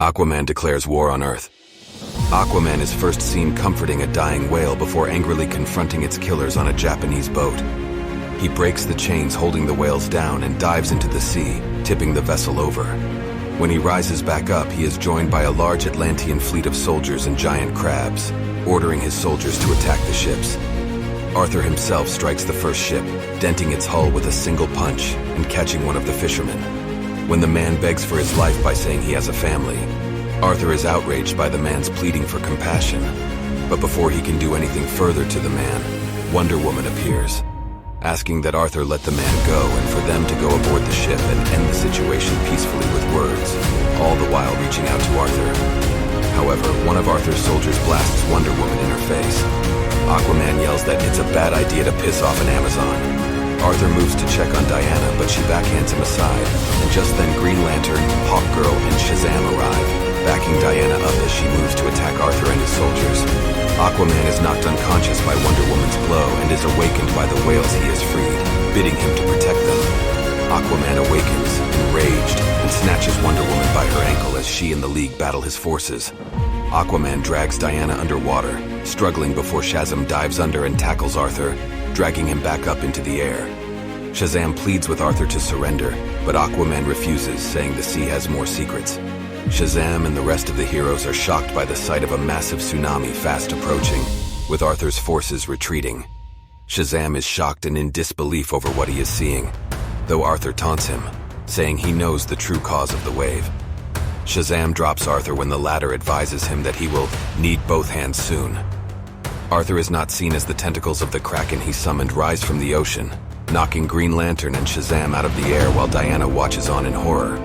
Aquaman declares war on Earth. Aquaman is first seen comforting a dying whale before angrily confronting its killers on a Japanese boat. He breaks the chains holding the whales down and dives into the sea, tipping the vessel over. When he rises back up, he is joined by a large Atlantean fleet of soldiers and giant crabs, ordering his soldiers to attack the ships. Arthur himself strikes the first ship, denting its hull with a single punch and catching one of the fishermen. When the man begs for his life by saying he has a family, Arthur is outraged by the man's pleading for compassion. But before he can do anything further to the man, Wonder Woman appears, asking that Arthur let the man go and for them to go aboard the ship and end the situation peacefully with words, all the while reaching out to Arthur. However, one of Arthur's soldiers blasts Wonder Woman in her face. Aquaman yells that it's a bad idea to piss off an Amazon. Arthur moves to check on Diana, but she backhands him aside, and just then Green Lantern, Hawkgirl, and Shazam arrive, backing Diana up as she moves to attack Arthur and his soldiers. Aquaman is knocked unconscious by Wonder Woman's blow and is awakened by the whales he has freed, bidding him to protect them. Aquaman awakens, enraged, and snatches Wonder Woman by her ankle as she and the League battle his forces. Aquaman drags Diana underwater, struggling before Shazam dives under and tackles Arthur, dragging him back up into the air. Shazam pleads with Arthur to surrender, but Aquaman refuses, saying the sea has more secrets. Shazam and the rest of the heroes are shocked by the sight of a massive tsunami fast approaching, with Arthur's forces retreating. Shazam is shocked and in disbelief over what he is seeing, though Arthur taunts him, saying he knows the true cause of the wave. Shazam drops Arthur when the latter advises him that he will need both hands soon. Arthur is not seen as the tentacles of the Kraken he summoned rise from the ocean, knocking Green Lantern and Shazam out of the air while Diana watches on in horror.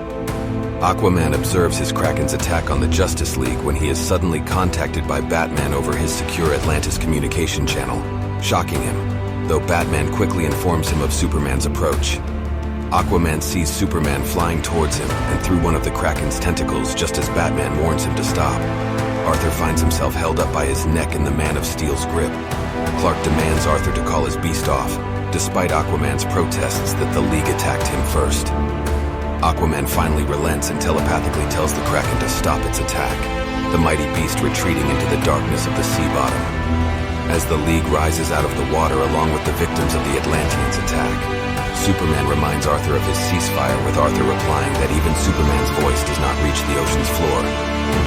Aquaman observes his Kraken's attack on the Justice League when he is suddenly contacted by Batman over his secure Atlantis communication channel, shocking him, though Batman quickly informs him of Superman's approach. Aquaman sees Superman flying towards him and through one of the Kraken's tentacles just as Batman warns him to stop. Arthur finds himself held up by his neck in the Man of Steel's grip. Clark demands Arthur to call his beast off, despite Aquaman's protests that the League attacked him first. Aquaman finally relents and telepathically tells the Kraken to stop its attack, the mighty beast retreating into the darkness of the sea bottom. As the League rises out of the water along with the victims of the Atlantians' attack, Superman reminds Arthur of his ceasefire, with Arthur replying that even Superman's voice does not reach the ocean's floor.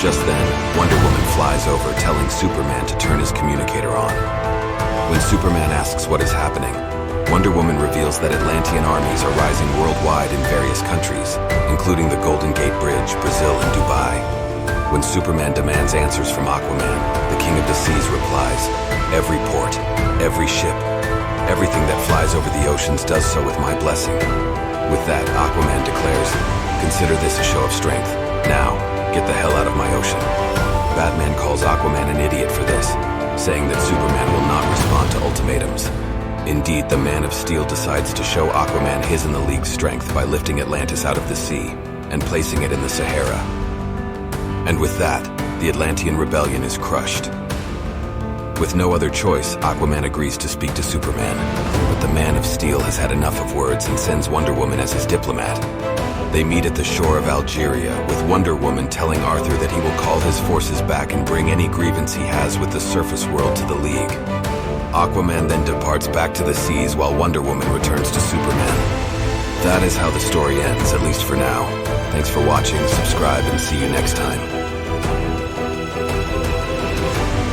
Just then, Wonder Woman flies over, telling Superman to turn his communicator on. When Superman asks what is happening, Wonder Woman reveals that Atlantean armies are rising worldwide in various countries, including the Golden Gate Bridge, Brazil, and Dubai. When Superman demands answers from Aquaman, the King of the Seas replies, "Every port, every ship, everything that flies over the oceans does so with my blessing." With that, Aquaman declares, "Consider this a show of strength. Now, get the hell out of my ocean." Batman calls Aquaman an idiot for this, saying that Superman will not respond to ultimatums. Indeed, the Man of Steel decides to show Aquaman his and the League's strength by lifting Atlantis out of the sea and placing it in the Sahara. And with that, the Atlantean rebellion is crushed. With no other choice, Aquaman agrees to speak to Superman, but the Man of Steel has had enough of words and sends Wonder Woman as his diplomat. They meet at the shore of Algeria, with Wonder Woman telling Arthur that he will call his forces back and bring any grievance he has with the surface world to the League. Aquaman then departs back to the seas while Wonder Woman returns to Superman. That is how the story ends, at least for now. Thanks for watching, subscribe, and see you next time.